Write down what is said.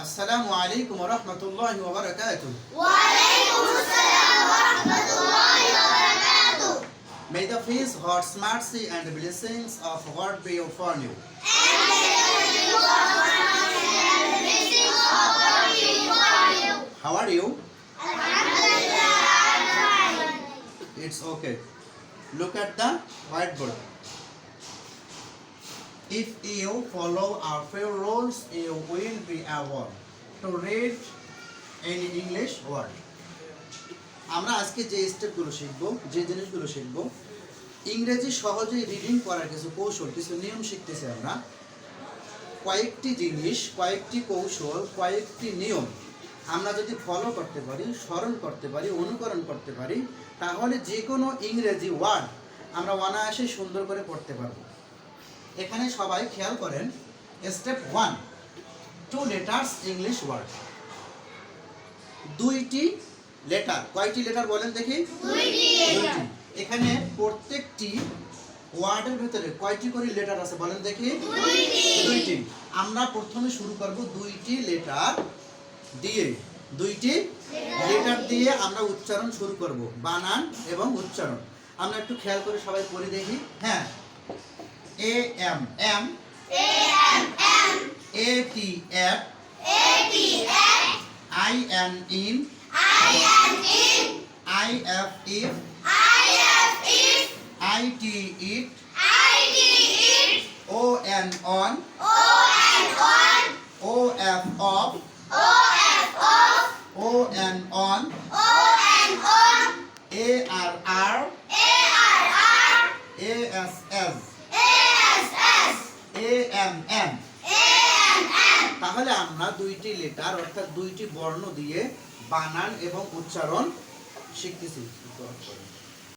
Assalamu alaikum wa rahmatullahi wa barakatuh. Waalaikumsalam warahmatullahi wabarakatuh. May the peace, God's mercy and blessings of God be upon you. And may the peace of mercy and blessings of God be upon you. How are you? Alhamdulillah, I'm fine. It's okay. Look at the whiteboard. If you follow our few rules, you will be able to read any English word. আমরা আজকে যে স্টেপগুলো শিখব, যে জিনিসগুলো শিখব, ইংরেজি সহজেই রিডিং করার কিছু কৌশল, কিছু নিয়ম শিখতেছি আমরা। কয়েকটি জিনিস, কয়েকটি কৌশল, কয়েকটি নিয়ম আমরা যদি ফলো করতে পারি, স্মরণ করতে পারি, অনুকরণ করতে পারি, তাহলে যে কোনো ইংরেজি ওয়ার্ড আমরা অনায়াসে সুন্দর করে পড়তে পারবো। এখানে সবাই খেয়াল করেন, স্টেপ 1, 2 letters ইংলিশ ওয়ার্ড। দুইটি লেটার, কয়টি লেটার বলেন দেখি? দুইটি। এখানে প্রত্যেকটি ওয়ার্ডের ভিতরে কয়টি করে লেটার আছে বলেন দেখি? দুইটি। আমরা প্রথমে শুরু করব দুইটি লেটার দিয়ে, দুইটি লেটার দিয়ে আমরা উচ্চারণ শুরু করব, বানান এবং উচ্চারণ। আমরা একটু খেয়াল করে সবাই পড়ে দেখি। হ্যাঁ, A M am, A T F, I N in, I F if, I T it, O N on, O F of, O N on, A R are, A S as, A M am. তাহলে আমরা দুইটি letter অর্থাৎ দুইটি বর্ণ দিয়ে বানান এবং উচ্চারণ শিখতেছি।